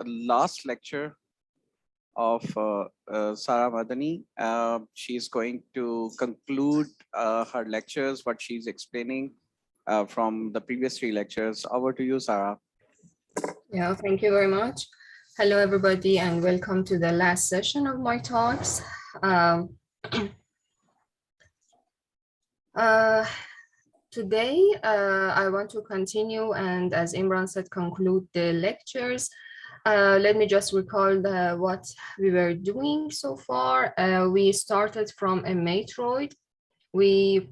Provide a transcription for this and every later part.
last lecture of Sara Madani. She's going to conclude her lectures, what she's explaining from the previous 3 lectures. Over to you, Sara. Yeah, thank you very much. Hello, everybody, and welcome to the last session of my talks. Today, I want to continue and, as Imran said, conclude the lectures. Let me just recall what we were doing so far. We started from a matroid. We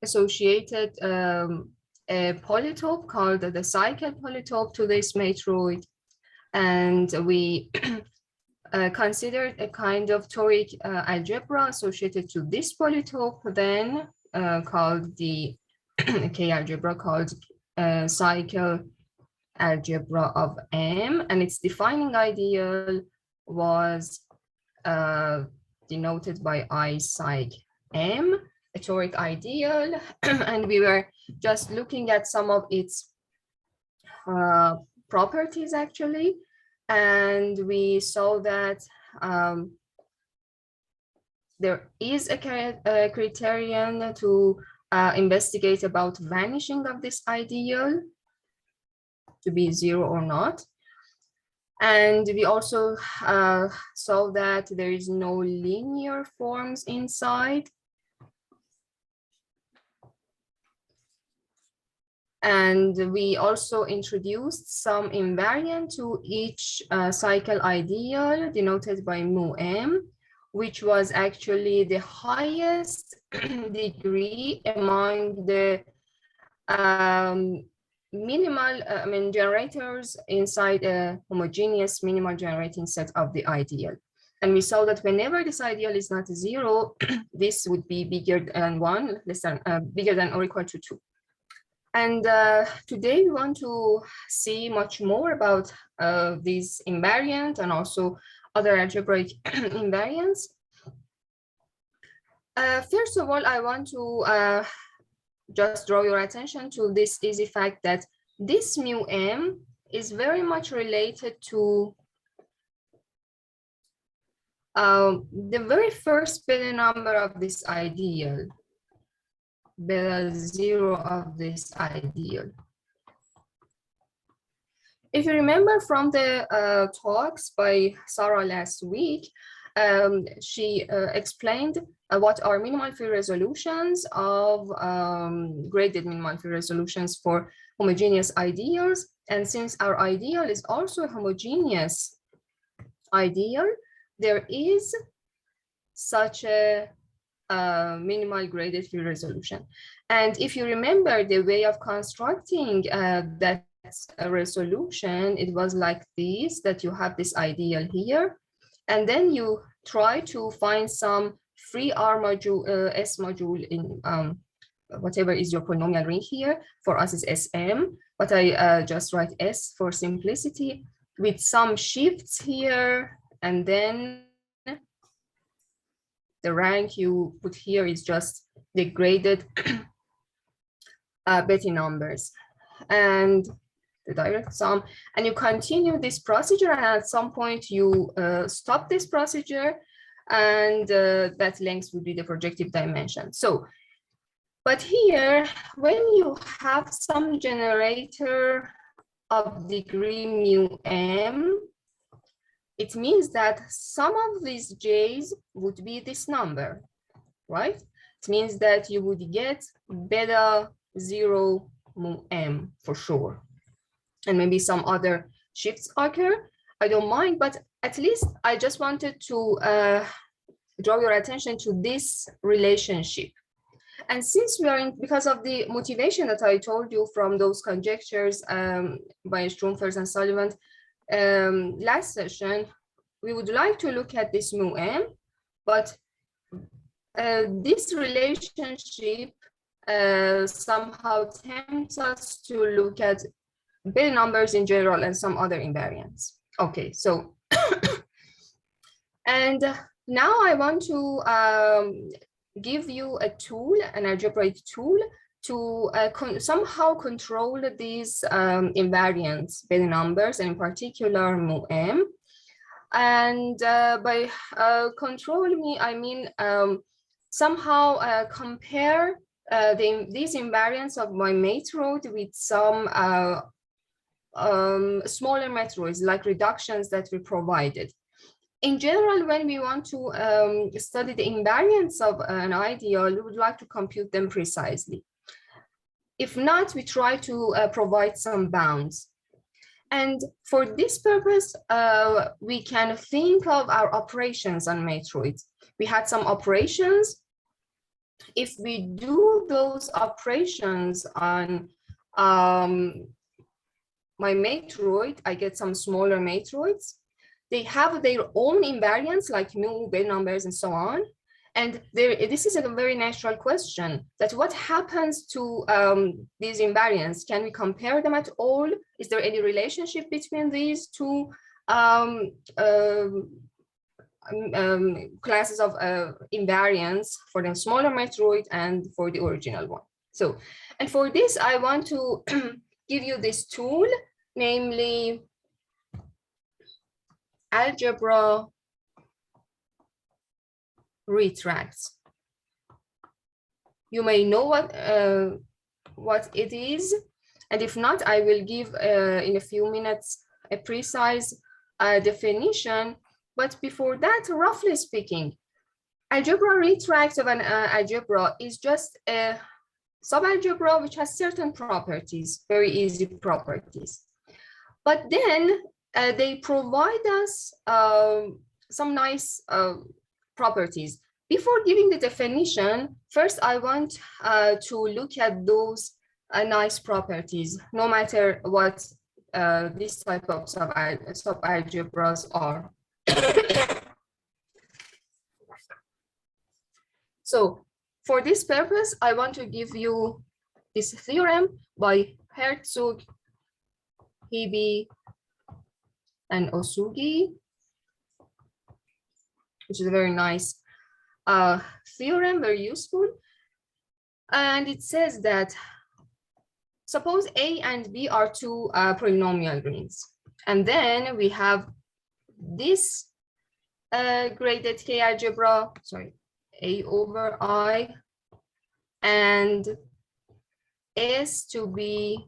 associated a polytope called the cycle polytope to this matroid, and we considered a kind of toric algebra associated to this polytope, then called the K algebra, called cycle algebra of M, and its defining ideal was denoted by I psi M, a toric ideal, and we were just looking at some of its properties actually, and we saw that there is a criterion to investigate about vanishing of this ideal, to be 0 or not. And we also saw that there is no linear forms inside. And we also introduced some invariant to each cycle ideal denoted by mu m, which was actually the highest degree among the minimal generators inside a homogeneous minimal generating set of the ideal. And we saw that whenever this ideal is not 0, this would be bigger than 1, bigger than or equal to 2. And today we want to see much more about these invariant and also other algebraic invariants. First of all, I want to just draw your attention to this easy fact that this mu m is very much related to the very first Bell number of this ideal, Bell 0 of this ideal. If you remember from the talks by Sara last week, she explained what are minimal field resolutions of graded minimal field resolutions for homogeneous ideals. And since our ideal is also a homogeneous ideal, there is such a minimal graded field resolution. And if you remember the way of constructing that resolution, it was like this, that you have this ideal here, and then you try to find some free R module, S module in whatever is your polynomial ring here. For us is SM, but I just write S for simplicity, with some shifts here, and then the rank you put here is just the graded Betty numbers and the direct sum, and you continue this procedure, and at some point you stop this procedure, and that length would be the projective dimension. So, but here, when you have some generator of degree mu m, it means that some of these j's would be this number, right? It means that you would get beta 0 mu m for sure. And maybe some other shifts occur. I don't mind, but at least I just wanted to draw your attention to this relationship. And since we are in, because of the motivation that I told you from those conjectures by Stromfers and Sullivan last session, we would like to look at this mu m, but this relationship somehow tempts us to look at Bell numbers in general and some other invariants. Okay, so and now I want to give you a tool, an algebraic tool, to somehow control these invariants, Bell numbers, and in particular mu-m. And by control me, I mean somehow compare these invariants of my matroid with some smaller metroids, like reductions that we provided. In general, when we want to study the invariants of an ideal, we would like to compute them precisely. If not, we try to provide some bounds. And for this purpose, we can think of our operations on matroids. We had some operations. If we do those operations on my matroid, I get some smaller matroids. They have their own invariants like mu, Bell numbers, and so on. And this is a very natural question, that what happens to these invariants? Can we compare them at all? Is there any relationship between these two classes of invariants for the smaller metroid and for the original one? So, and for this, I want to give you this tool, namely Algebra Retracts. You may know what it is, and if not, I will give in a few minutes a precise definition. But before that, roughly speaking, algebra retract of an algebra is just a subalgebra which has certain properties, very easy properties. But then they provide us some nice properties. Before giving the definition, first I want to look at those nice properties, no matter what this type of subalgebras are. So for this purpose, I want to give you this theorem by Herzog, Hibi, and Osugi, which is a very nice theorem, very useful. And it says that suppose A and B are two polynomial rings. And then we have this graded K algebra, sorry, A over I, and S to B,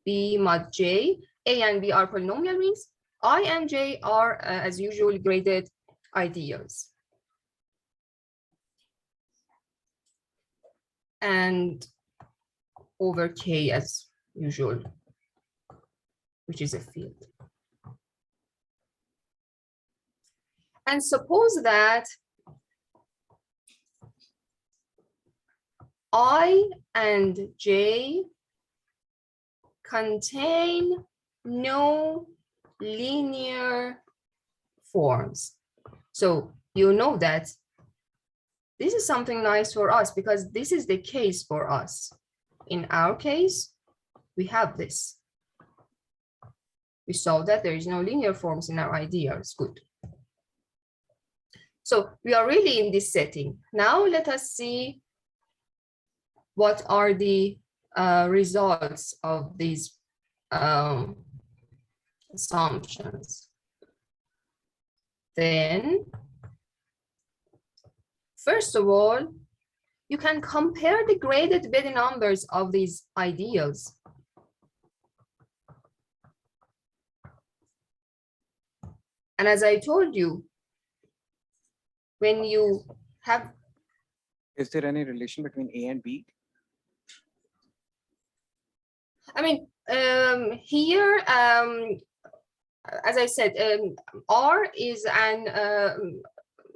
B mod J. A and B are polynomial rings. I and J are, as usual, graded ideals. And over K as usual, which is a field. And suppose that I and J contain no linear forms. So you know that this is something nice for us because this is the case for us. In our case, we have this. We saw that there is no linear forms in our ideas. Good. So we are really in this setting. Now let us see what are the results of these assumptions. Then, first of all, you can compare the graded Bell numbers of these ideals. And as I told you, when you have... Is there any relation between A and B? I mean, here, as I said, R is an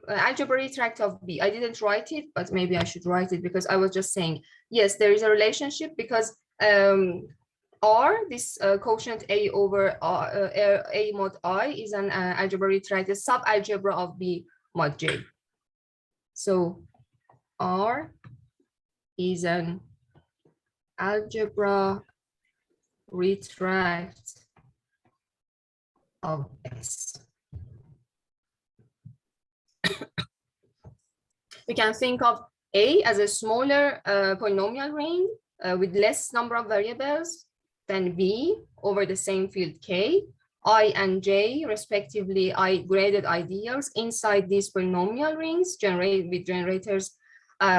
algebraic tract of B. I didn't write it, but maybe I should write it because I was just saying, yes, there is a relationship because R, this quotient A over A mod I is an algebraic tract, a subalgebra of B mod J. So R is an algebra retract of S. We can think of A as a smaller polynomial ring with less number of variables than B over the same field K, I and J, respectively, I graded ideals inside these polynomial rings generated with generators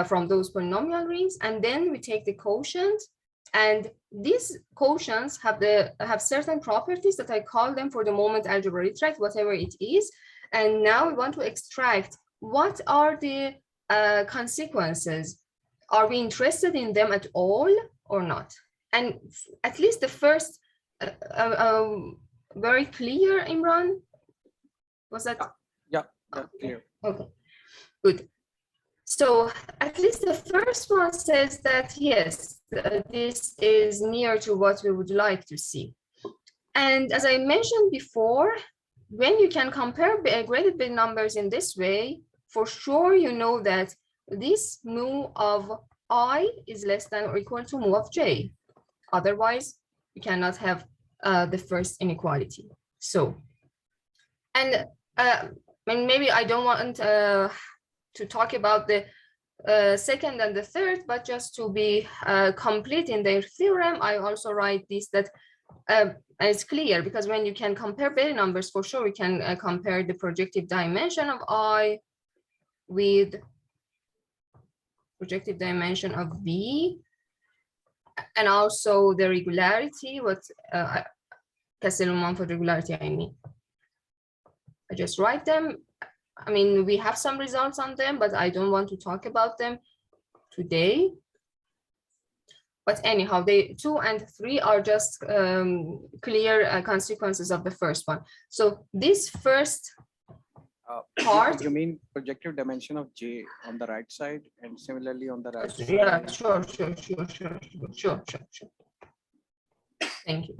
from those polynomial rings, and then we take the quotient, and these quotients have certain properties that I call them for the moment algebra retract, whatever it is, and now we want to extract what are the consequences. Are we interested in them at all or not? And at least the first very clear, Imran? Was that? Yeah, clear. Okay, good. So at least the first one says that, yes, this is near to what we would like to see. And as I mentioned before, when you can compare graded big numbers in this way, for sure you know that this mu of I is less than or equal to mu of J. Otherwise, you cannot have the first inequality. So, and maybe I don't want to talk about the second and the third, but just to be complete in their theorem, I also write this that it's clear, because when you can compare Bailey numbers, for sure we can compare the projective dimension of I with projective dimension of B, and also the regularity, what Castello-Mumford regularity I mean. I just write them. I mean, we have some results on them, but I don't want to talk about them today. But anyhow, they 2 and 3 are just clear consequences of the first one. So this first part. You mean projective dimension of J on the right side, and similarly on the right side? Yeah, sure. Thank you.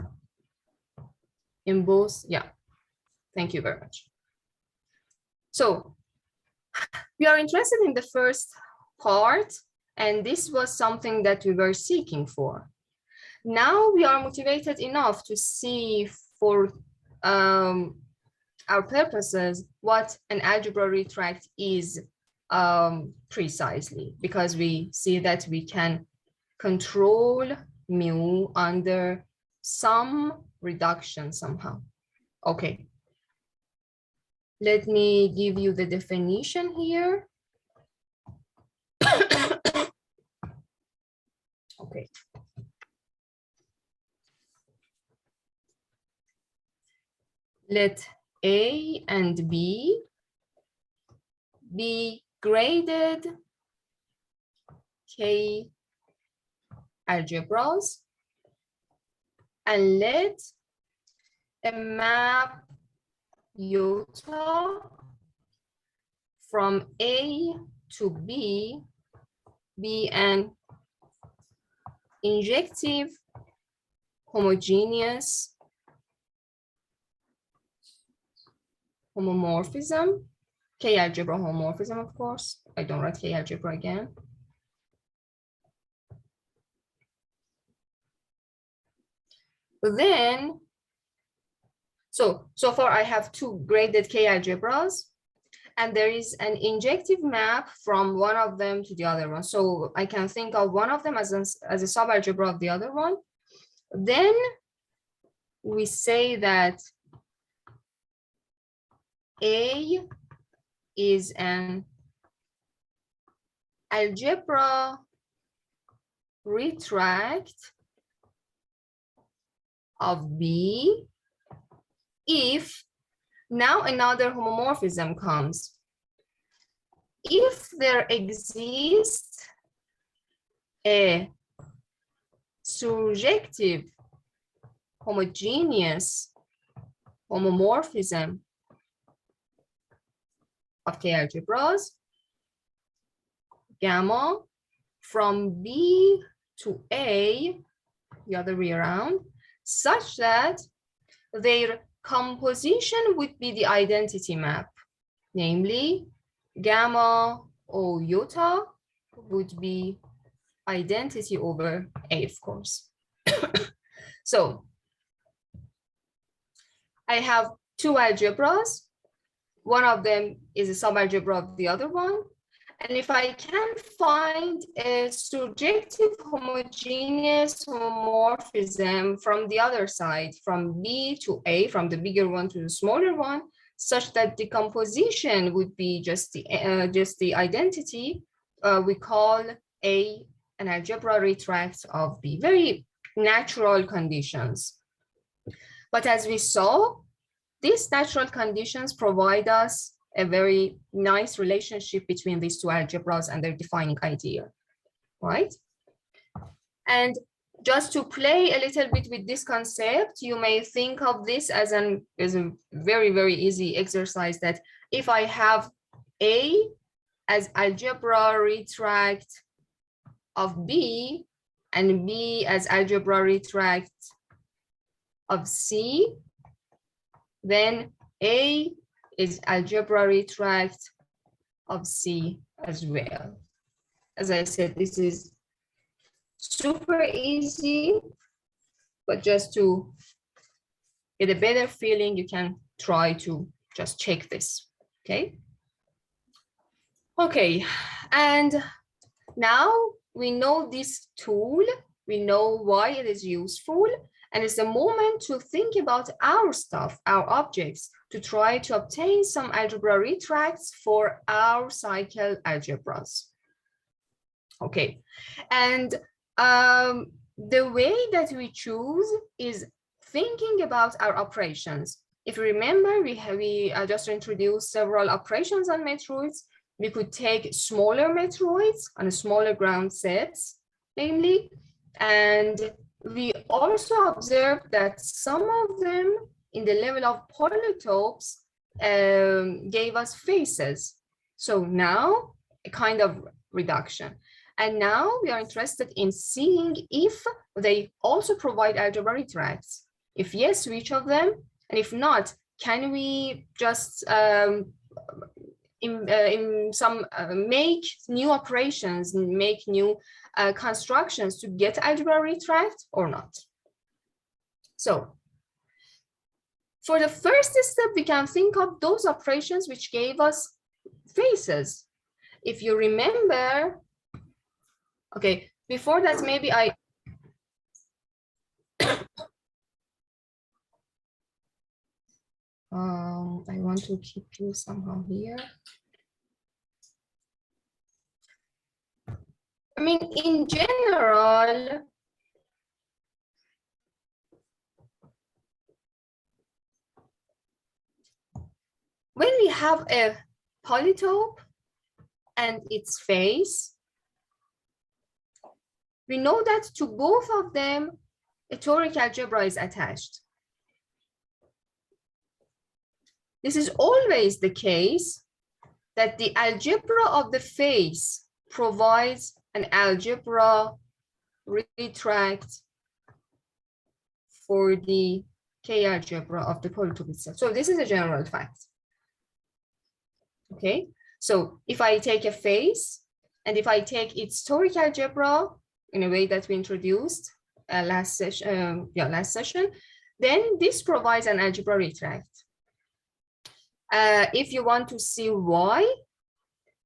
In both, yeah. Thank you very much. So we are interested in the first part, and this was something that we were seeking for. Now we are motivated enough to see for our purposes what an algebra retract is precisely, because we see that we can control mu under some reduction somehow. Okay. Let me give you the definition here. Okay. Let A and B be graded K algebras, and let a map iota from A to B be an injective homogeneous homomorphism, K algebra homomorphism, of course. I don't write K algebra again. Then, so far I have 2 graded K algebras, and there is an injective map from one of them to the other one. So I can think of one of them as a subalgebra of the other one. Then we say that A is an algebra retract of B if now another homomorphism comes. If there exists a surjective homogeneous homomorphism of K algebras, gamma from B to A, the other way around, such that their composition would be the identity map, namely gamma O iota would be identity over A, of course. So I have 2 algebras. One of them is a subalgebra of the other one, And if I can find a surjective homogeneous homomorphism from the other side, from B to A, from the bigger one to the smaller one, such that the composition would be just the identity, we call A an algebra retract of B. Very natural conditions. But as we saw, these natural conditions provide us a very nice relationship between these two algebras and their defining idea, right? And just to play a little bit with this concept, you may think of this as a very, very easy exercise, that if I have A as algebra retract of B and B as algebra retract of C, then A is algebra retract of C as well. As I said, this is super easy, but just to get a better feeling, you can try to just check this, okay? Okay, and now we know this tool, we know why it is useful, and it's the moment to think about our stuff, our objects, to try to obtain some algebra retracts for our cycle algebras. Okay, and the way that we choose is thinking about our operations. If you remember, we just introduced several operations on Metroids. We could take smaller Metroids on smaller ground sets, namely, and we also observed that some of them in the level of polytopes gave us faces. So now a kind of reduction. And now we are interested in seeing if they also provide algebra retracts. If yes, which of them? And if not, can we just make new operations, make new constructions to get algebra retract or not? So for the first step, we can think of those operations which gave us faces. If you remember, okay, before that, maybe I want to keep you somehow here. I mean, in general, when we have a polytope and its face, we know that to both of them, a toric algebra is attached. This is always the case, that the algebra of the face provides an algebra retract for the K algebra of the polytope itself. So this is a general fact. Okay, so if I take a face and if I take its toric algebra in a way that we introduced last session, then this provides an algebra retract. If you want to see why,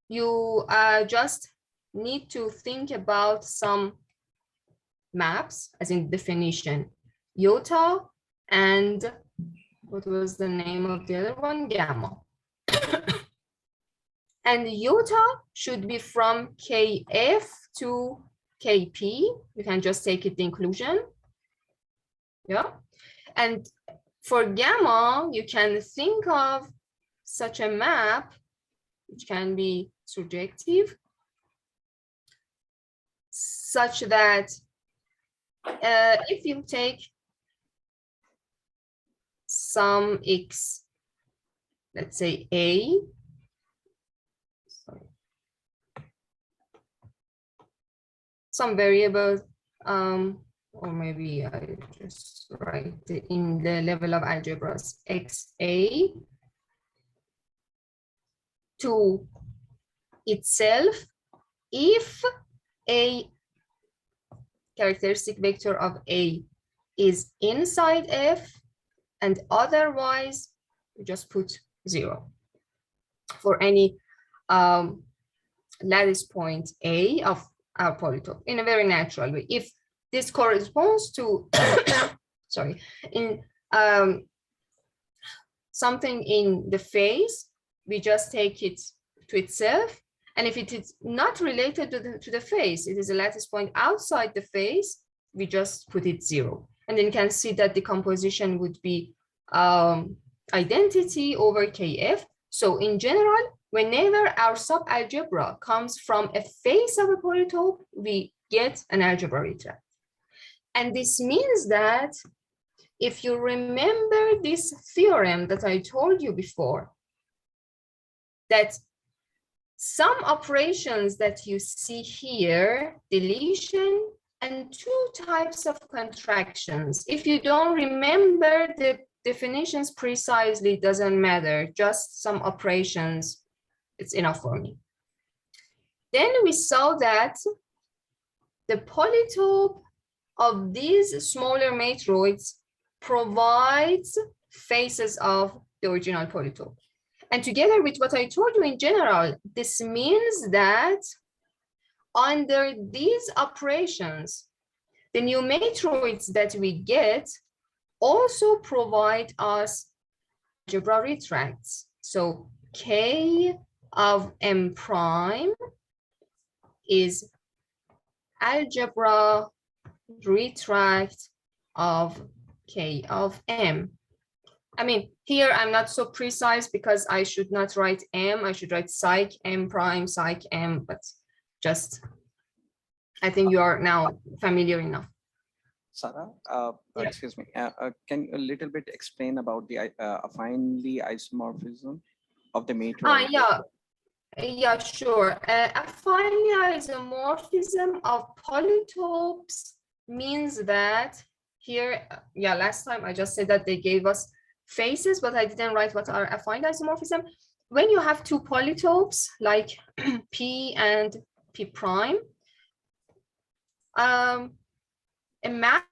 you just need to think about some maps, as in definition, iota and what was the name of the other one? Gamma. And iota should be from Kf to Kp. You can just take it the inclusion. Yeah. And for gamma, you can think of such a map, which can be surjective, such that if you take some x, let's say a, some variable, or maybe I just write it in the level of algebras, xa to itself, if a characteristic vector of A is inside F, and otherwise you just put 0 for any lattice point A of our polytope in a very natural way. If this corresponds to, sorry, in something in the face, we just take it to itself. And if it is not related to the face, it is a lattice point outside the face, we just put it 0. And then you can see that the composition would be identity over KF. So in general, whenever our subalgebra comes from a face of a polytope, we get an algebraic tract. And this means that if you remember this theorem that I told you before, that some operations that you see here, deletion and 2 types of contractions. If you don't remember the definitions precisely, it doesn't matter, just some operations, it's enough for me. Then we saw that the polytope of these smaller matroids provides faces of the original polytope. And together with what I told you in general, this means that under these operations, the new matroids that we get also provide us algebraic tracks. So K of M prime is algebra retract of K of M. I mean, here I'm not so precise because I should not write M, I should write psych M prime, psych M, but just, I think you are now familiar enough. Sara, excuse me, can you a little bit explain about the affinely isomorphism of the matrix? Yeah, sure. Affinely isomorphism of polytopes means that here, last time I just said that they gave us faces, but I didn't write what are affine isomorphism. When you have 2 polytopes like P and P prime, a map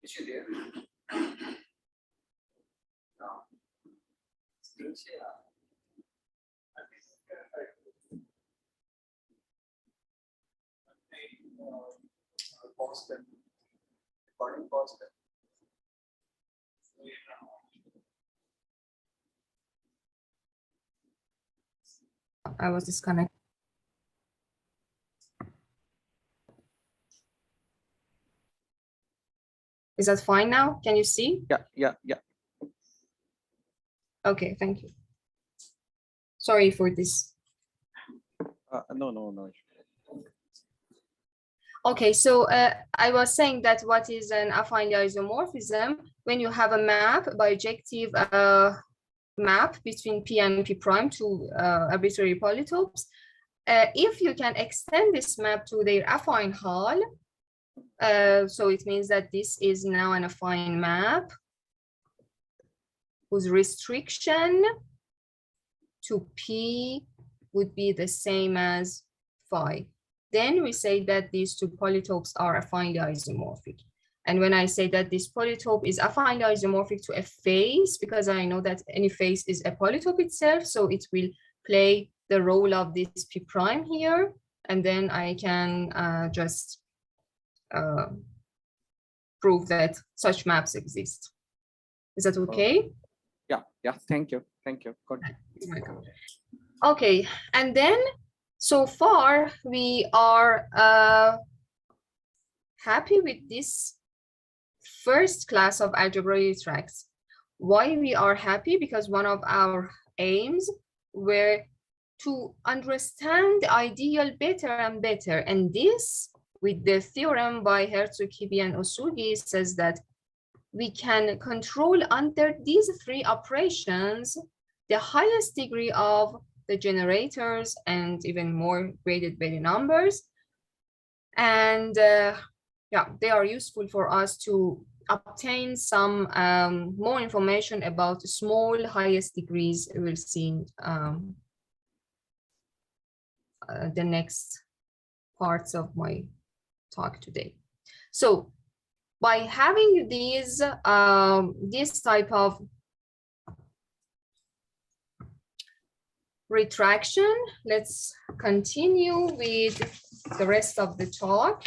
Is she there? No. I was disconnected. Is that fine now? Can you see? Yeah. Okay, thank you. Sorry for this. No. Okay, so I was saying that what is an affine isomorphism? When you have a map, bijective map between P and P prime to arbitrary polytopes, if you can extend this map to their affine Hall, so it means that this is now an affine map whose restriction to P would be the same as phi. Then we say that these 2 polytopes are affinely isomorphic. And when I say that this polytope is affinely isomorphic to a face, because I know that any face is a polytope itself, so it will play the role of this P prime here. And then I can just prove that such maps exist. Is that okay? Yeah, thank you. Good. Okay, and then so far we are happy with this first class of algebraic tracks. Why we are happy? Because one of our aims were to understand the ideal better and better, and this with the theorem by Herzog-Kibi and Osugi says that we can control under these 3 operations the highest degree of the generators, and even more graded value numbers. And yeah, they are useful for us to obtain some more information about small highest degrees we'll see in the next parts of my talk today. So by having these this type of retraction, let's continue with the rest of the talk.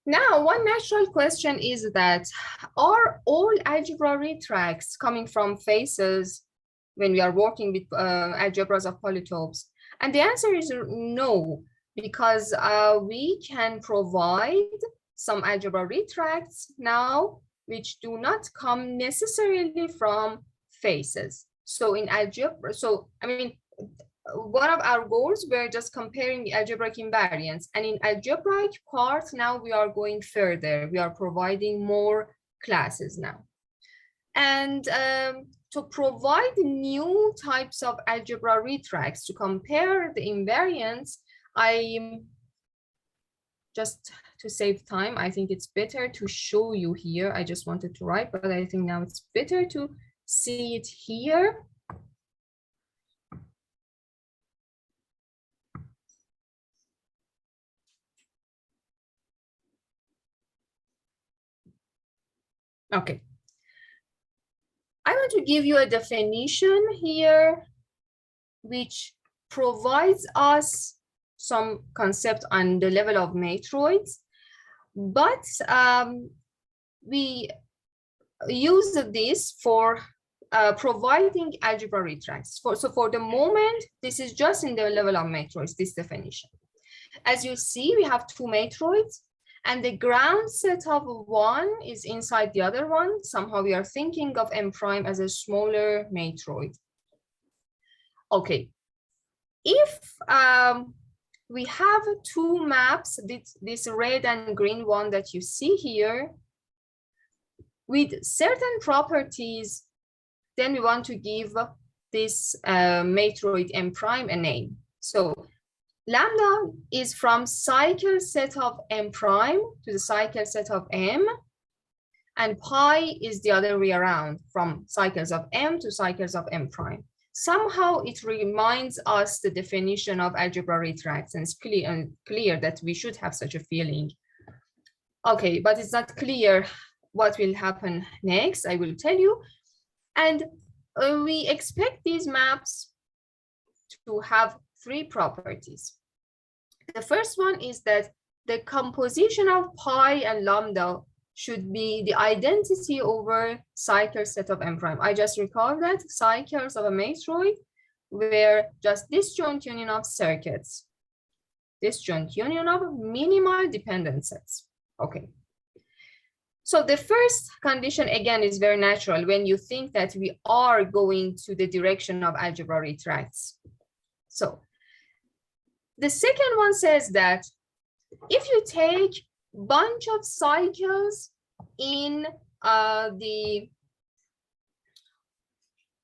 Now, one natural question is that, are all algebraic tracks coming from faces when we are working with algebras of polytopes? And the answer is no, because we can provide some algebraic tracks now which do not come necessarily from faces. So in algebra, I mean, one of our goals, we're just comparing the algebraic invariants, and in algebraic part now we are going further. We are providing more classes now, and to provide new types of algebra retracts to compare the invariants, I just, to save time, I think it's better to show you here. I just wanted to write, but I think now it's better to see it here. Okay. I want to give you a definition here, which provides us some concept on the level of matroids, but we use this for providing algebra retracts. So for the moment, this is just in the level of matroids, this definition. As you see, we have two matroids, and the ground set of one is inside the other one. Somehow we are thinking of M prime as a smaller matroid. Okay, if we have two maps, this red and green one that you see here, with certain properties, then we want to give this matroid M prime a name. So lambda is from cycle set of M prime to the cycle set of M, and pi is the other way around, from cycles of M to cycles of M prime. Somehow it reminds us the definition of algebra retracts, and it's clear that we should have such a feeling. Okay, but it's not clear what will happen next. I will tell you. And we expect these maps to have three properties. The first one is that the composition of pi and lambda should be the identity over cycle set of M prime. I just recall that cycles of a matroid were just disjoint union of circuits, disjoint union of minimal dependent sets. Okay. So the first condition, again, is very natural when you think that we are going to the direction of algebra retracts. So the second one says that if you take a bunch of cycles in the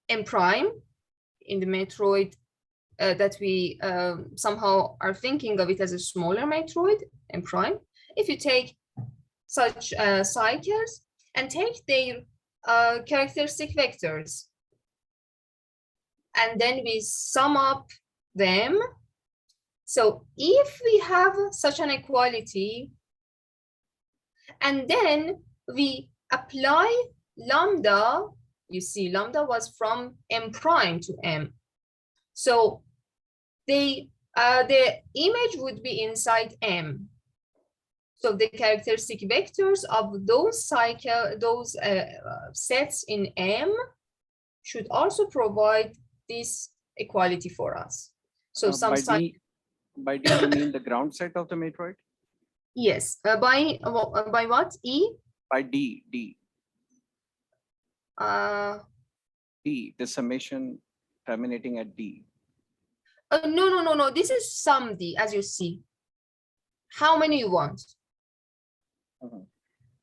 M prime, in the matroid that we somehow are thinking of it as a smaller matroid, M prime, if you take such cycles and take their characteristic vectors, and then we sum up them. So if we have such an equality, and then we apply lambda, you see lambda was from M prime to M. So the image would be inside M. So the characteristic vectors of those sets in M should also provide this equality for us. So by D, you mean the ground set of the matroid? Yes. By what? E? By D. D, the summation terminating at D. No. This is sum D, as you see. How many you want?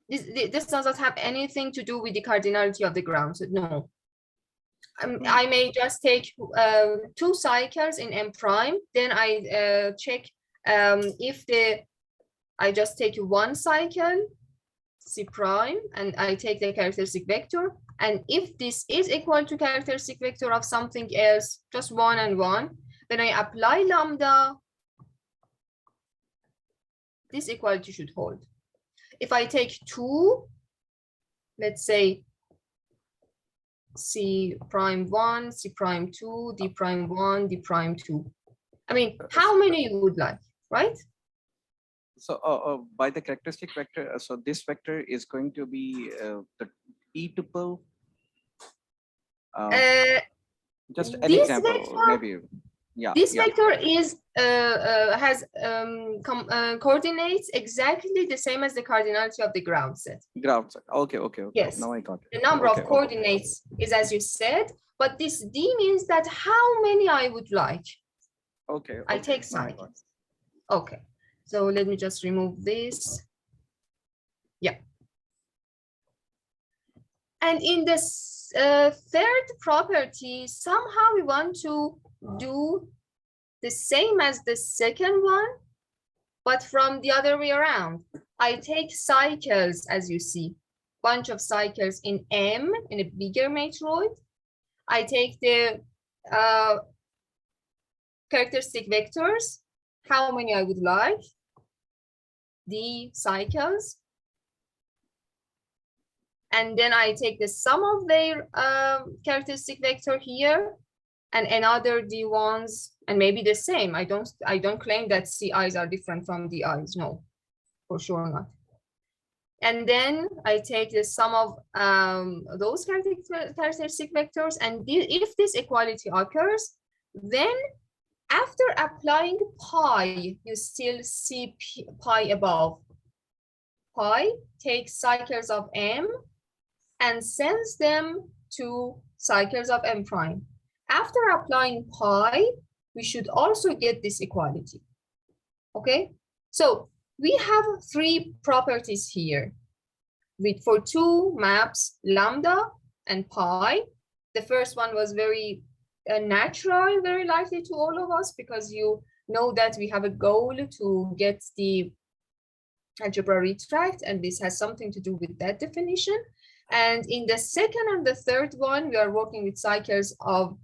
this does not have anything to do with the cardinality of the grounds. No. I may just take 2 cycles in M prime, then I check if I just take 1 cycle C prime and I take the characteristic vector, and if this is equal to characteristic vector of something else, just 1 and 1, then I apply lambda, this equality should hold. If I take 2, let's say C prime 1, C prime 2, D prime 1, D prime 2. I mean, how many you would like, right? So by the characteristic vector, so this vector is going to be the E tuple. Just an example, vector, maybe. Yeah. This vector is has coordinates exactly the same as the cardinality of the ground set. Ground set. Okay. Yes. Now I got it. The number of coordinates is as you said, but this D means that how many I would like. Okay. I take cycles. Okay. So let me just remove this. Yeah. And in this third property, somehow we want to do the same as the second one, but from the other way around. I take cycles, as you see, bunch of cycles in M, in a bigger matroid. I take the characteristic vectors, how many I would like, the cycles, and then I take the sum of their characteristic vector here, and another D1s, and maybe the same. I don't claim that CIs are different from DIs. No, for sure not. And then I take the sum of those characteristic vectors, and if this equality occurs, then after applying pi, you still see pi above. Pi takes cycles of M and sends them to cycles of M prime. After applying pi, we should also get this equality. Okay, so we have 3 properties here for 2 maps, lambda and pi. The first one was very natural, very likely to all of us, because you know that we have a goal to get the algebra retract, and this has something to do with that definition. And in the second and the third one, we are working with cycles of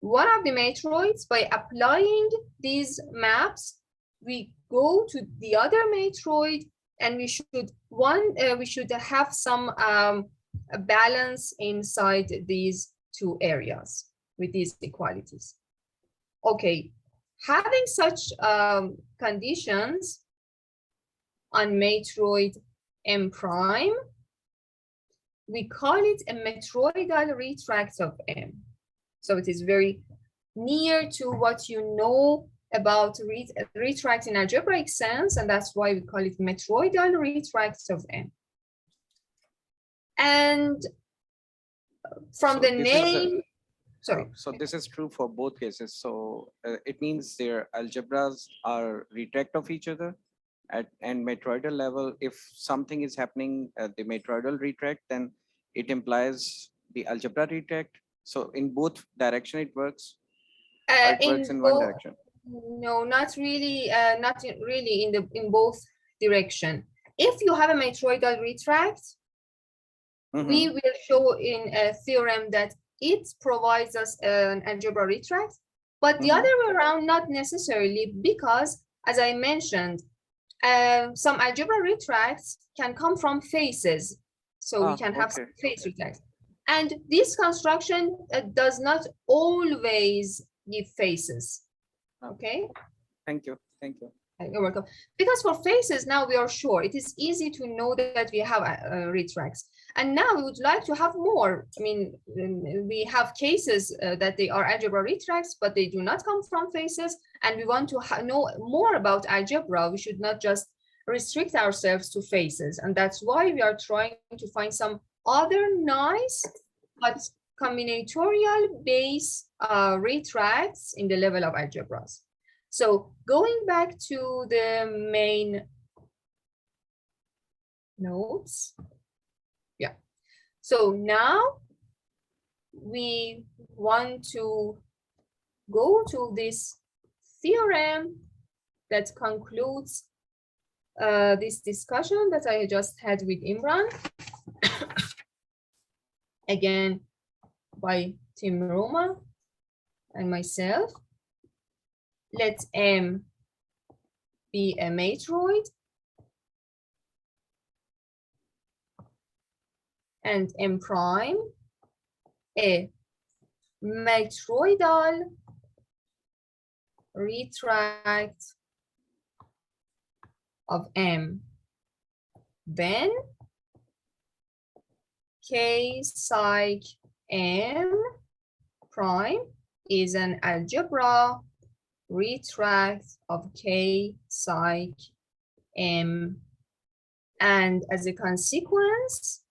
one of the matroids. By applying these maps, we go to the other matroid, and we should have some balance inside these 2 areas with these equalities. Okay, having such conditions on matroid M prime, we call it a metroidal retract of M. So it is very near to what you know about retract in algebraic sense, and that's why we call it metroidal retract of M. And from the name, sorry. So this is true for both cases. So it means their algebras are retract of each other and metroidal level. If something is happening at the metroidal retract, then it implies the algebra retract. So in both direction it works. It works in one direction. No, not really. Not really in both direction. If you have a metroidal retract, we will show in a theorem that it provides us an algebra retract, but the other way around, not necessarily, because as I mentioned, some algebra retracts can come from faces. So we can have some face retracts. And this construction does not always give faces. Okay. Thank you. Thank you. You're welcome. Because for faces, now we are sure. It is easy to know that we have retracts. And now we would like to have more. I mean, we have cases that they are algebra retracts, but they do not come from faces. And we want to know more about algebra. We should not just restrict ourselves to faces. And that's why we are trying to find some other nice but combinatorial base retracts in the level of algebras. So going back to the main notes. Yeah. So now we want to go to this theorem that concludes this discussion that I just had with Imran. Again, by Tim Roma and myself. Let M be a matroid and M prime a matroidal retract of M. Then K psych M prime is an algebra retract of K psych M. And as a consequence,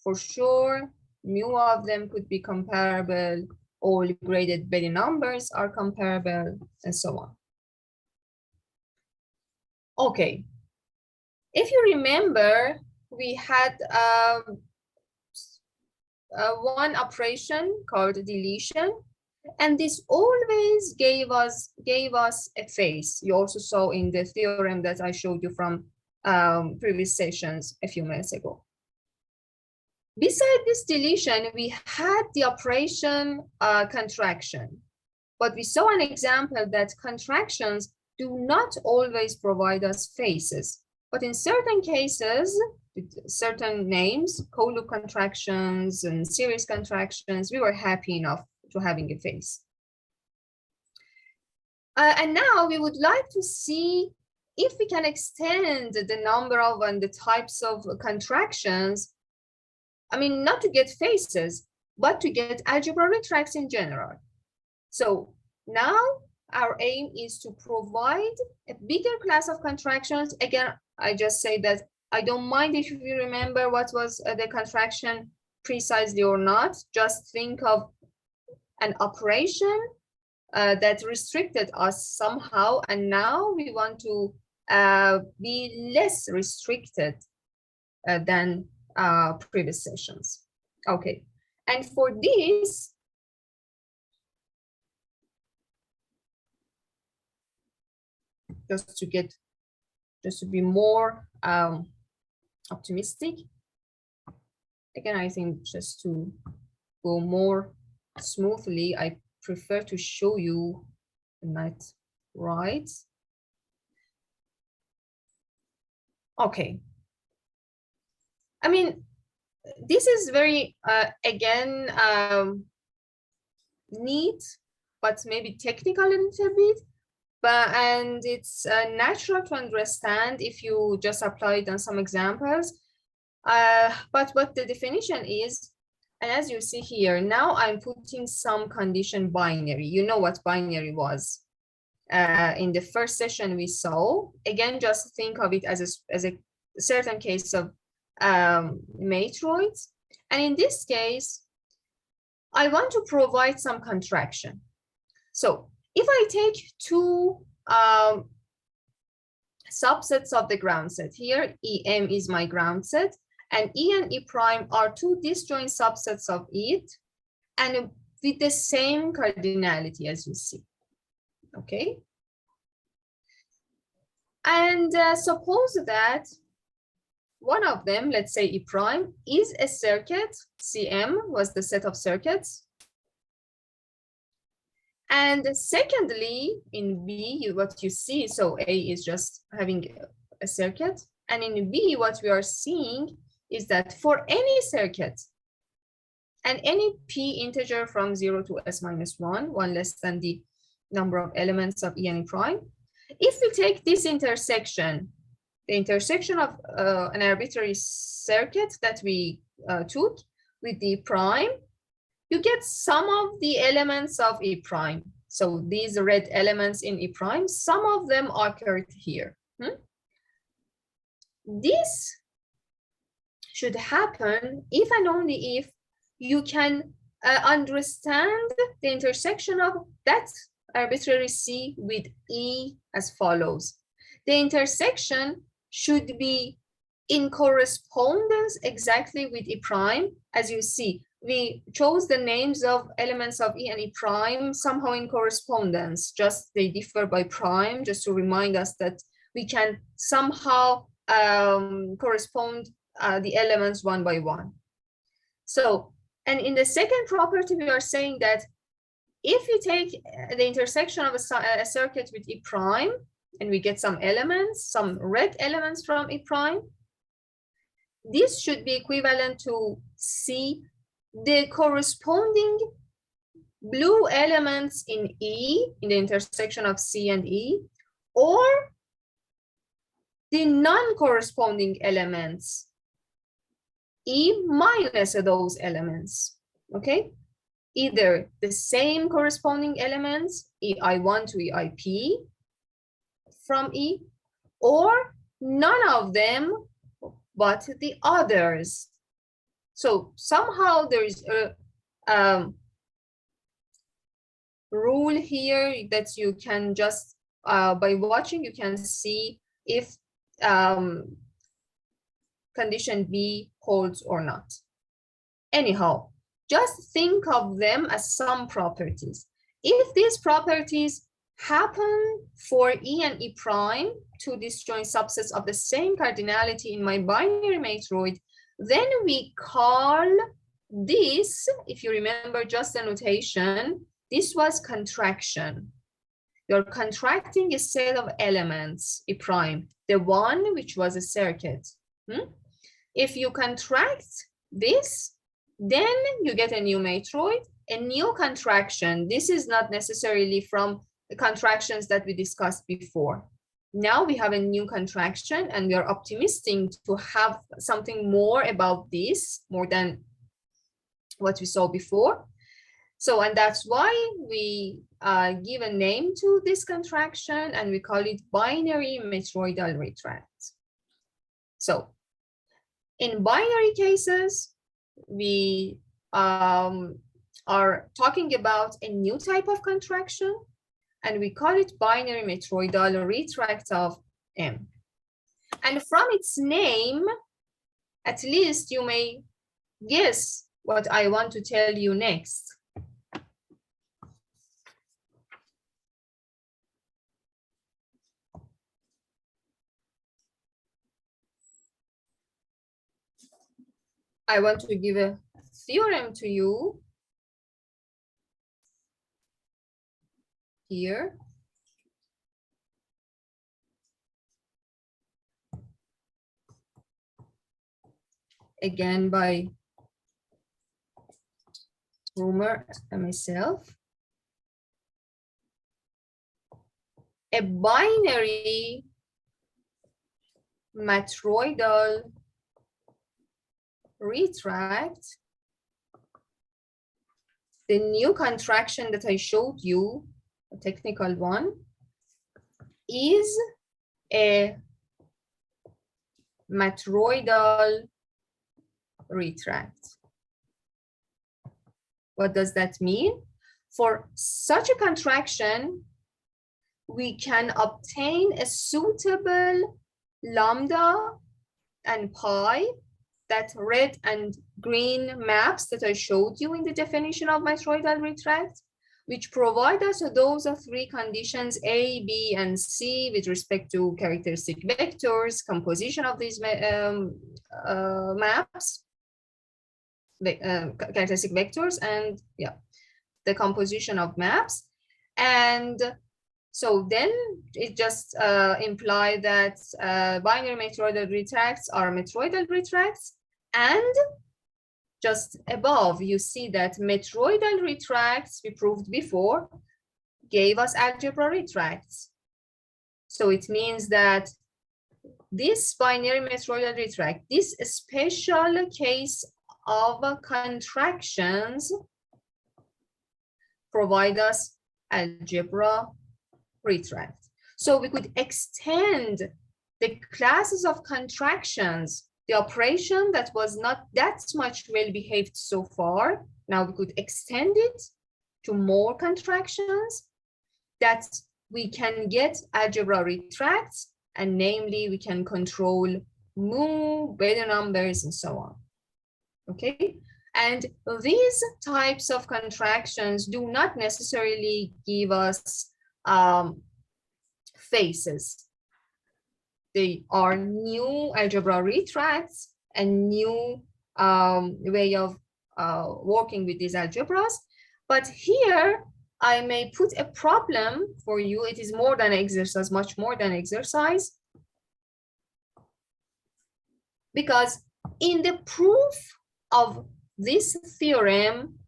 for sure, mu of them could be comparable, all graded Belly numbers are comparable, and so on. Okay, if you remember, we had one operation called deletion, and this always gave us a face. You also saw in the theorem that I showed you from previous sessions a few minutes ago. Beside this deletion, we had the operation contraction, but we saw an example that contractions do not always provide us faces, but in certain cases, with certain names, co-loop contractions and series contractions, we were happy enough to having a face. And now we would like to see if we can extend the number of and the types of contractions. I mean, not to get faces, but to get algebraic tracks in general. So now our aim is to provide a bigger class of contractions. Again, I just say that I don't mind if you remember what was the contraction precisely or not. Just think of an operation that restricted us somehow, and now we want to be less restricted than previous sessions. Okay, and for this, just to be more optimistic, again, I think just to go more smoothly, I prefer to show you the Matroids. Okay. I mean, this is very, again, neat, but maybe technical a little bit. And it's natural to understand if you just apply it on some examples. But what the definition is, and as you see here, now I'm putting some condition binary. You know what binary was. In the first session we saw. Again, just think of it as a certain case of matroids. And in this case, I want to provide some contraction. So if I take two subsets of the ground set here, EM is my ground set, and E and E prime are two disjoint subsets of it, and with the same cardinality as you see. Okay. And suppose that one of them, let's say E prime, is a circuit. CM was the set of circuits. And secondly, in B, what you see, so A is just having a circuit. And in B, what we are seeing is that for any circuit and any P integer from 0 to S minus 1, one less than the number of elements of E and E prime, if we take this intersection, the intersection of an arbitrary circuit that we took with the prime, you get some of the elements of E prime. So these red elements in E prime, some of them occurred here. This should happen if and only if you can understand the intersection of that arbitrary C with E as follows. The intersection should be in correspondence exactly with E prime. As you see, we chose the names of elements of E and E prime somehow in correspondence, just they differ by prime, just to remind us that we can somehow correspond the elements one by one. So, and in the second property, we are saying that if we take the intersection of a circuit with E prime, and we get some elements, some red elements from E prime, this should be equivalent to C, the corresponding blue elements in E, in the intersection of C and E, or the non-corresponding elements, E minus those elements, okay? Either the same corresponding elements, EI1 to EIP from E, or none of them, but the others. So somehow there is a rule here that you can just, by watching, you can see if condition B holds or not. Anyhow, just think of them as some properties. If these properties happen for E and E prime, two disjoint subsets of the same cardinality in my binary matroid, then we call this, if you remember just the notation, this was contraction. You're contracting a set of elements, E prime, the one which was a circuit. If you contract this, then you get a new matroid, a new contraction. This is not necessarily from the contractions that we discussed before. Now we have a new contraction, and we are optimistic to have something more about this, more than what we saw before. So, and that's why we give a name to this contraction, and we call it binary metroidal retract. So, in binary cases, we are talking about a new type of contraction, and we call it binary metroidal retract of M. And from its name, at least you may guess what I want to tell you next. I want to give a theorem to you here. Again, by Rumer and myself. A binary matroidal retract, the new contraction that I showed you, a technical one, is a matroidal retract. What does that mean? For such a contraction, we can obtain a suitable lambda and pi, that red and green maps that I showed you in the definition of matroidal retract, which provide us those three conditions A, B, and C with respect to characteristic vectors, composition of these maps, characteristic vectors, and yeah, the composition of maps. And so then it just implies that binary matroidal retracts are matroidal retracts. And just above, you see that metroidal retracts, we proved before, gave us algebra retracts. So it means that this binary metroidal retract, this special case of contractions, provide us algebra retract. So we could extend the classes of contractions, the operation that was not that much well behaved so far. Now we could extend it to more contractions that we can get algebra retracts, and namely we can control mu, better numbers, and so on. Okay, and these types of contractions do not necessarily give us faces. They are new algebra retracts and new way of working with these algebras. But here I may put a problem for you. It is more than exercise, much more than exercise. Because in the proof of this theorem,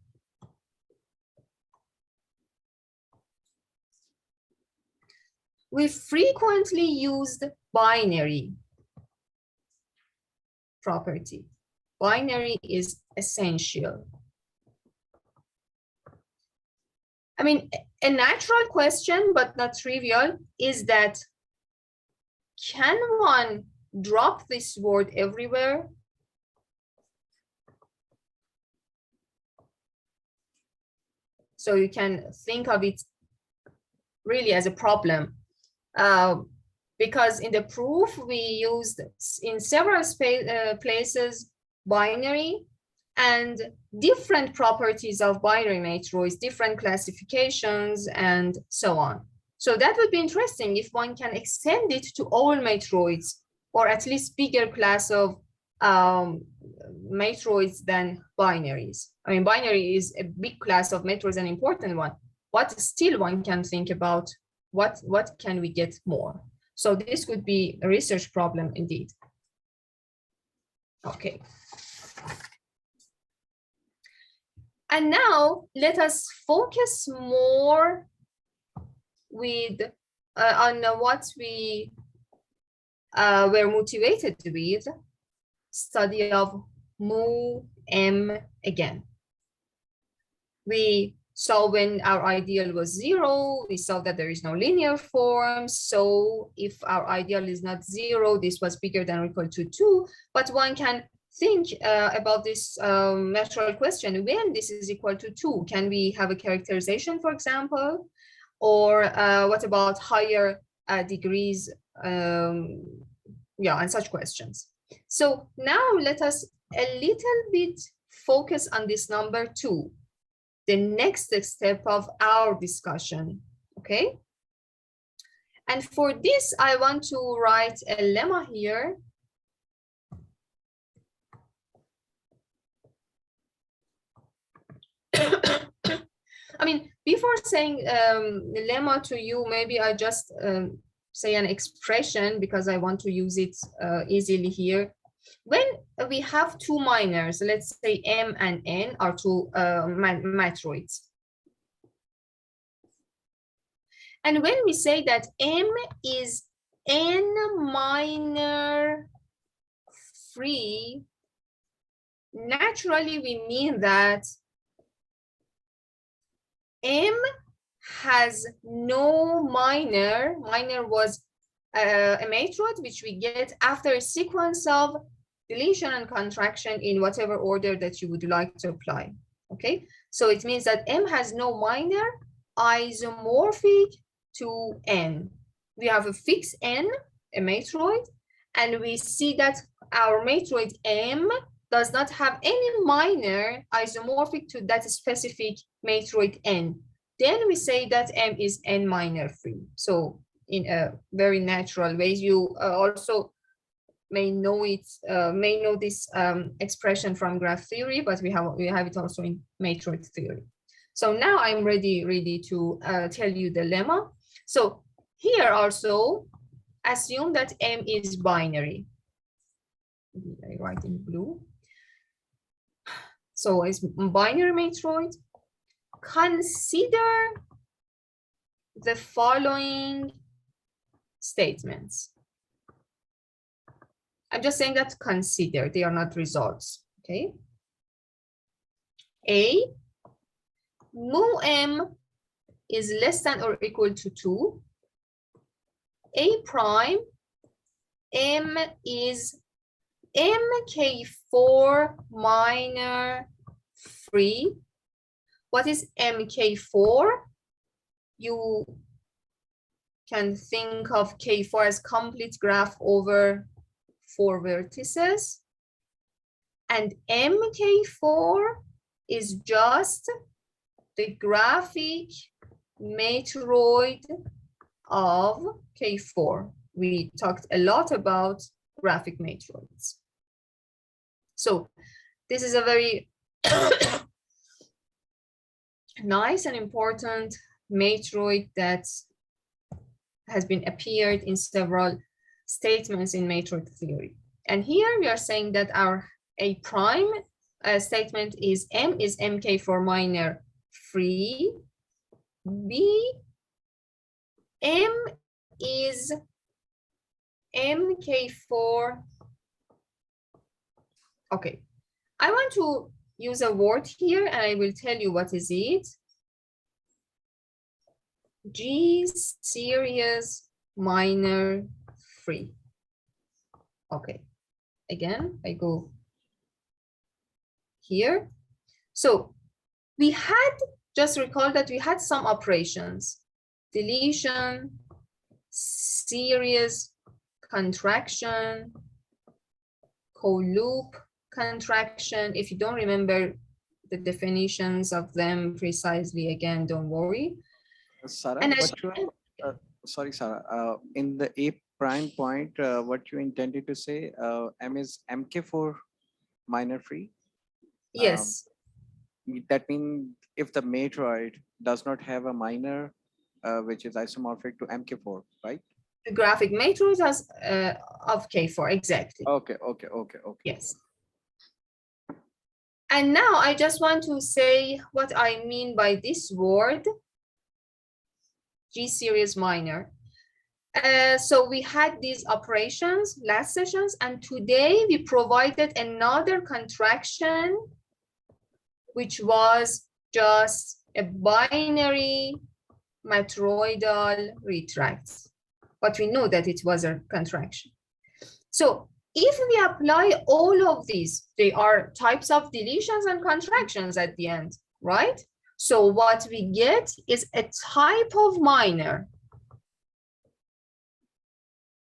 we frequently used binary property. Binary is essential. I mean, a natural question, but not trivial, is that can one drop this word everywhere? So you can think of it really as a problem. Because in the proof, we used in several places binary and different properties of binary matroids, different classifications, and so on. So that would be interesting if one can extend it to all matroids, or at least bigger class of matroids than binaries. I mean, binary is a big class of matroids, an important one, but still one can think about what can we get more. So this could be a research problem indeed. Okay. And now let us focus more with on what we were motivated with, study of mu m again. We saw when our ideal was 0, we saw that there is no linear form. So if our ideal is not 0, this was bigger than or equal to 2. But one can think about this natural question, when this is equal to 2, can we have a characterization, for example? Or what about higher degrees? Yeah, and such questions. So now let us a little bit focus on this number 2, the next step of our discussion, okay? And for this, I want to write a lemma here. I mean, before saying lemma to you, maybe I just say an expression because I want to use it easily here. When we have two minors, let's say M and N are two matroids. And when we say that M is N minor free, naturally we mean that M has no minor. Minor was a matroid which we get after a sequence of deletion and contraction in whatever order that you would like to apply. Okay, so it means that M has no minor isomorphic to N. We have a fixed N, a matroid, and we see that our matroid M does not have any minor isomorphic to that specific matroid N. Then we say that M is N minor free. So in a very natural way, you also may know it, may know this expression from graph theory, but we have it also in matroid theory. So now I'm ready to tell you the lemma. So here also assume that M is binary. I write in blue. So it's binary matroid. Consider the following statements. I'm just saying that consider, they are not results, okay? A, mu M is less than or equal to 2. A prime, M is MK4 minor free. What is MK4? You can think of K4 as complete graph over 4 vertices, and MK4 is just the graphic matroid of K4. We talked a lot about graphic matroids. So this is a very nice and important matroid that has been appeared in several statements in matroid theory. And here we are saying that our A prime statement is M is MK4 minor free, B, M is MK4. Okay, I want to use a word here and I will tell you what is it. G series minor free. Okay, again, I go here. So we had, just recall that we had some operations, deletion, series, contraction, co-loop, contraction. If you don't remember the definitions of them precisely, again, don't worry. Sarah, And sorry, Sarah, in the A prime point, what you intended to say, M is MK4 minor free? yes. That means if the matroid does not have a minor, which is isomorphic to MK4, right? The graphic matrix has of K4, exactly. Okay. Yes. And now I just want to say what I mean by this word, G series minor. So we had these operations last sessions, and today we provided another contraction, which was just a binary matroidal retract. But we know that it was a contraction. So if we apply all of these, they are types of deletions and contractions at the end, right? So what we get is a type of minor.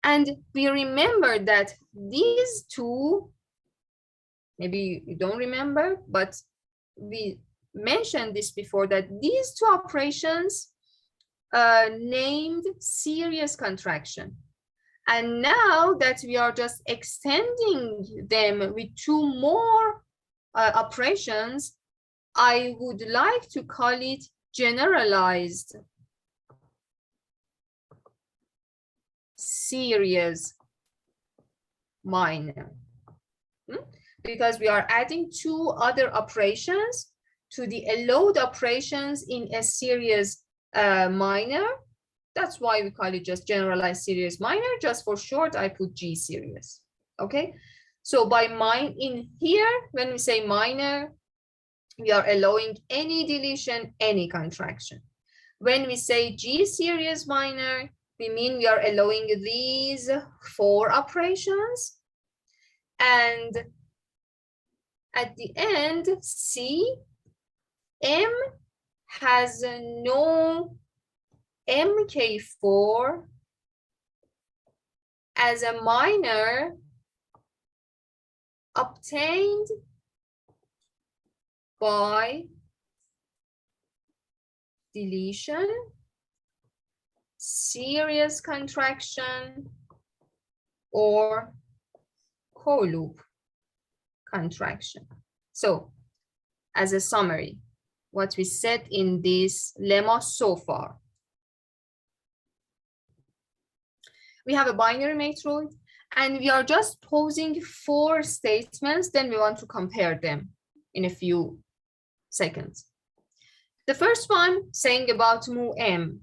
And we remember that these two, maybe you don't remember, but we mentioned this before, that these two operations named series contraction. And now that we are just extending them with two more operations, I would like to call it generalized series minor. Because we are adding two other operations to the allowed operations in a series minor. That's why we call it just generalized series minor. Just for short, I put G series. Okay. So by in here, when we say minor, we are allowing any deletion, any contraction. When we say G series minor, we mean we are allowing these four operations. And at the end, C, M has no MK4 as a minor obtained by deletion, series contraction, or co-loop contraction. So, as a summary, what we said in this lemma so far. We have a binary matroid, and we are just posing four statements, then we want to compare them in a few seconds. The first one saying about mu m,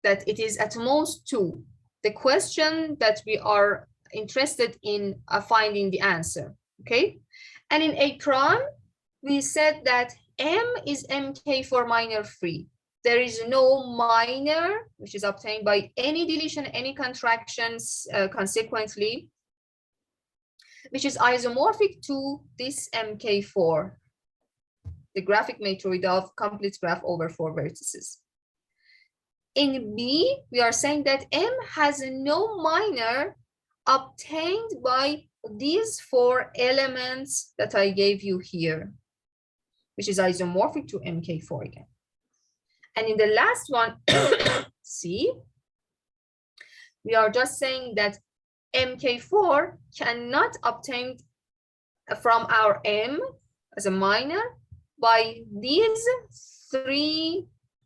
that it is at most 2. The question that we are interested in finding the answer, okay? And in A prime, we said that M is MK4 minor free. There is no minor, which is obtained by any deletion, any contractions consequently, which is isomorphic to this MK4, the graphic matroid of complete graph over 4 vertices. In B, we are saying that M has no minor obtained by these 4 elements that I gave you here, which is isomorphic to MK4 again. And in the last one, C, we are just saying that MK4 cannot obtain from our M as a minor by these 3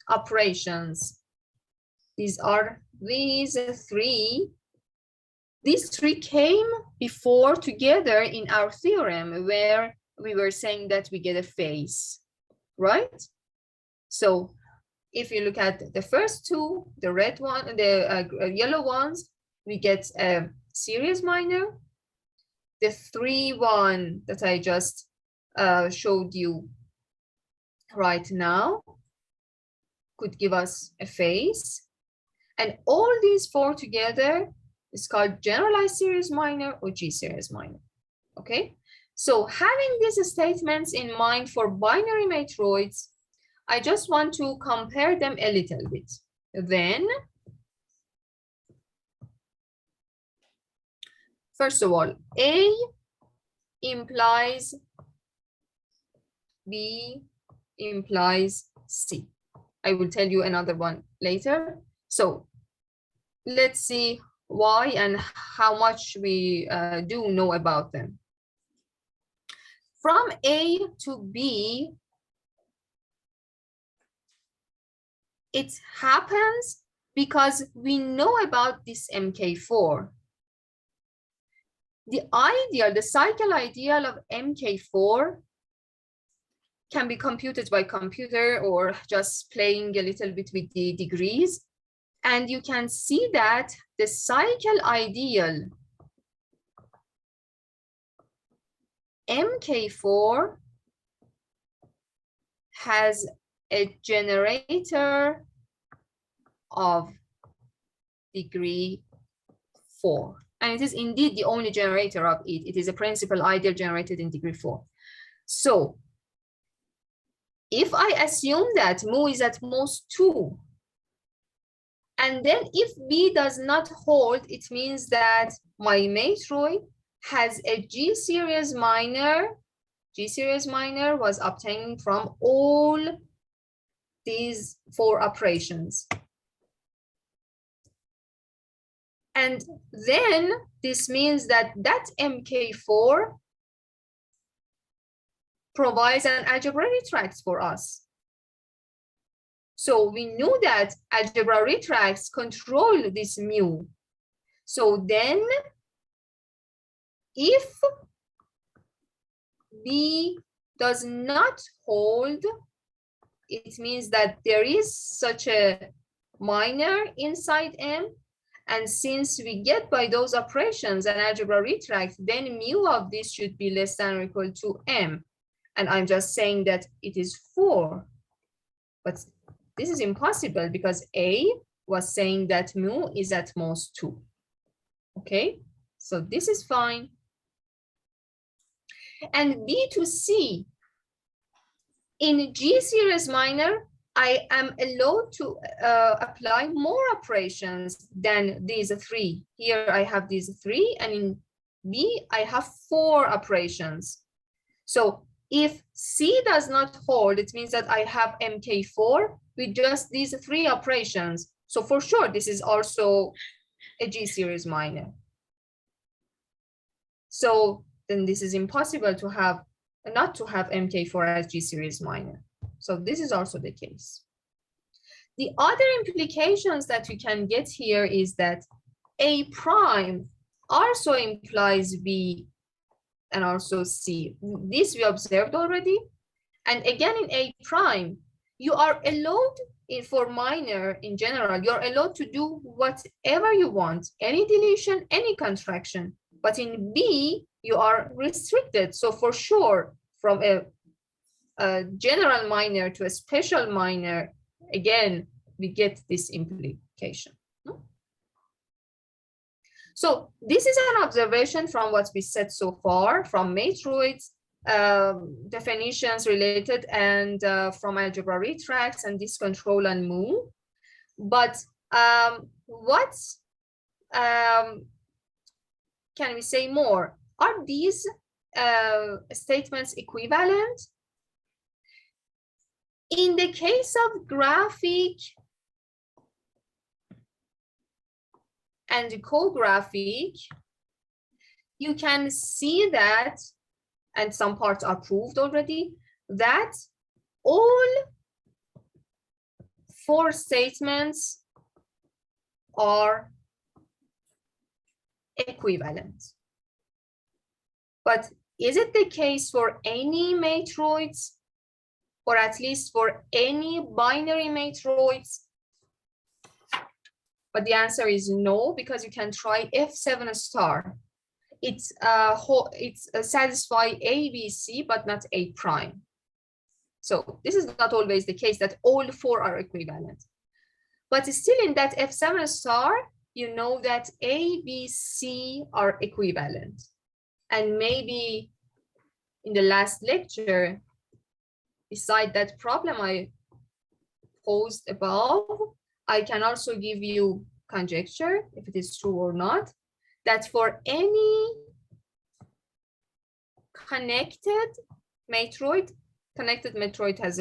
operations. These are these 3. These 3 came before together in our theorem where we were saying that we get a phase, right? So if you look at the first 2, the red one, the yellow ones, we get a series minor. The 3 one that I just showed you right now could give us a phase. And all these 4 together is called generalized series minor or G series minor, okay? So having these statements in mind for binary matroids, I just want to compare them a little bit. Then, first of all, A implies B implies C. I will tell you another one later. So let's see why and how much we do know about them. From A to B, it happens because we know about this MK4. The ideal, the cycle ideal of MK4 can be computed by computer or just playing a little bit with the degrees. And you can see that the cycle ideal MK4 has a generator of degree 4. And it is indeed the only generator of it. It is a principal ideal generated in degree 4. So if I assume that mu is at most 2, and then if B does not hold, it means that my matroid has a G series minor. G series minor was obtained from all these 4 operations. And then this means that that MK4 provides an algebraic tracks for us. So we knew that algebraic tracks control this mu. So then if B does not hold, it means that there is such a minor inside M. And since we get by those operations an algebra retract, then mu of this should be less than or equal to M. And I'm just saying that it is 4. But this is impossible because A was saying that mu is at most 2. Okay, so this is fine. And B to C, in G series minor, I am allowed to apply more operations than these 3. Here I have these 3, and in B, I have 4 operations. So if C does not hold, it means that I have MK4 with just these 3 operations. So for sure, this is also a G series minor. So then this is impossible to have, not to have MK4 as G series minor. So this is also the case. The other implications that we can get here is that A prime also implies B and also C. This we observed already. And again, in A prime, you are allowed for minor in general, you're allowed to do whatever you want, any deletion, any contraction. But in B, you are restricted. So for sure, from a general minor to a special minor, again, we get this implication. So this is an observation from what we said so far, from Matroids, definitions related, and from algebraic tracks and this control and mu. But can we say more? Are these statements equivalent? In the case of graphic and co-graphic, you can see that, and some parts are proved already, that all 4 statements are equivalent. But is it the case for any matroids, or at least for any binary matroids? But the answer is no, because you can try F7 star. It's satisfy A, B, C, but not A prime. So this is not always the case that all 4 are equivalent. But still in that F7 star, you know that A, B, C are equivalent. And maybe in the last lecture, beside that problem I posed above, I can also give you conjecture, if it is true or not, that for any connected matroid has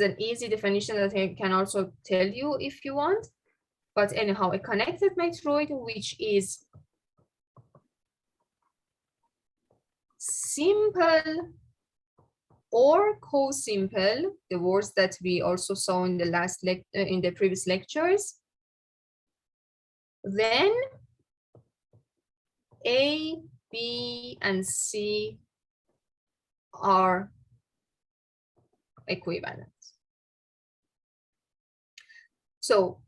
an easy definition that I can also tell you if you want. But anyhow, a connected matroid which is simple or co-simple, the words that we also saw in the previous lectures, then A, B, and C are equivalent. So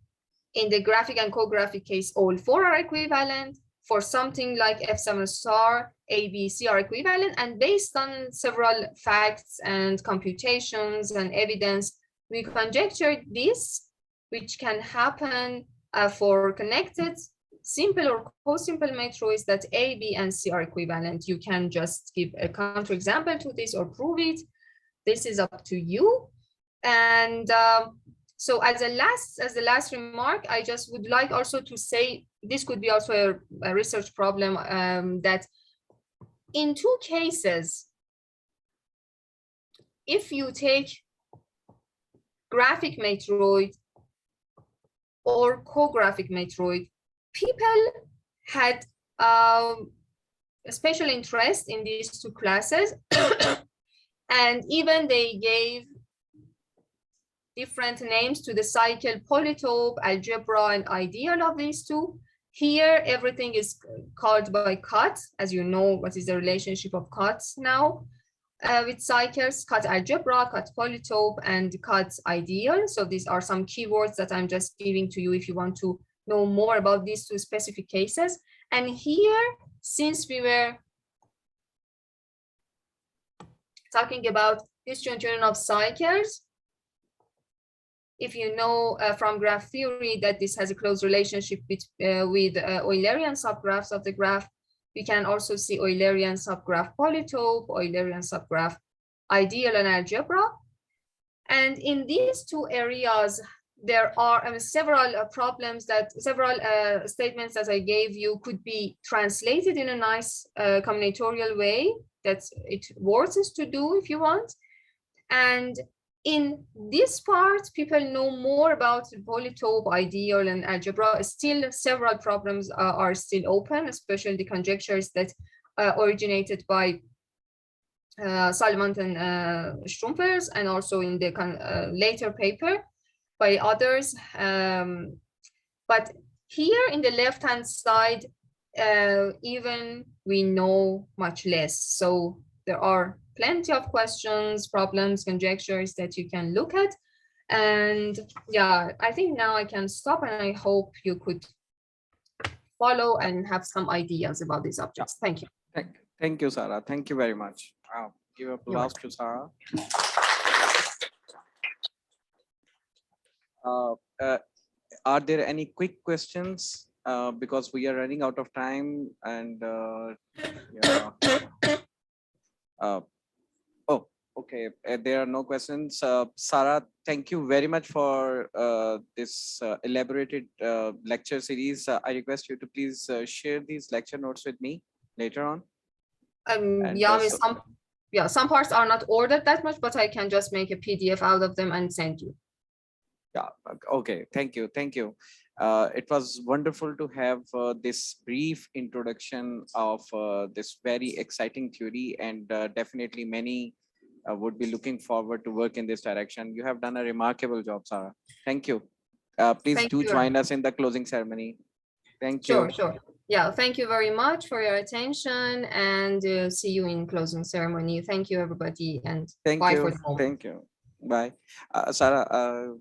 in the graphic and co-graphic case, all 4 are equivalent. For something like F7 star, A, B, C are equivalent. And based on several facts and computations and evidence, we conjectured this, which can happen for connected simple or co-simple matroids, that A, B, and C are equivalent. You can just give a counterexample to this or prove it. This is up to you. And so as the last remark, I just would like also to say, this could be also a research problem, that in 2 cases, if you take graphic matroid or co-graphic matroid, people had a special interest in these 2 classes, and even they gave different names to the cycle polytope, algebra, and ideal of these 2. Here, everything is called by cut, as you know what is the relationship of cuts now with cycles: cut algebra, cut polytope, and cut ideal. So these are some keywords that I'm just giving to you if you want to know more about these 2 specific cases. And here, since we were talking about disjunction of cycles, if you know from graph theory that this has a close relationship with Eulerian subgraphs of the graph, we can also see Eulerian subgraph polytope, Eulerian subgraph ideal, and algebra. And in these 2 areas, there are several problems that several statements that I gave you could be translated in a nice combinatorial way that it worths to do if you want. And in this part, people know more about polytope, ideal, and algebra. Still, several problems are still open, especially the conjectures that originated by Salmont and Strumpers, and also in the later paper by others. But here in the left-hand side, even we know much less. So there are plenty of questions, problems, conjectures that you can look at. And yeah, I think now I can stop, and I hope you could follow and have some ideas about these objects. Thank you. Thank you, Sara. Thank you very much. Give applause to Sara. Are there any quick questions? Because we are running out of time, and yeah. Okay, there are no questions. Sara, thank you very much for this elaborated lecture series. I request you to please share these lecture notes with me later on. And, yeah, I mean, some parts are not ordered that much, but I can just make a PDF out of them and send you. Yeah, okay, thank you, thank you. It was wonderful to have this brief introduction of this very exciting theory, and definitely many would be looking forward to work in this direction. You have done a remarkable job, Sara. Thank you. Please Thank do you. join us in the closing ceremony. Thank Sure, you. sure. Yeah, thank you very much for your attention, and see you in closing ceremony. Thank you, everybody, and Thank bye you. for the moment. Thank you. Bye. Sara,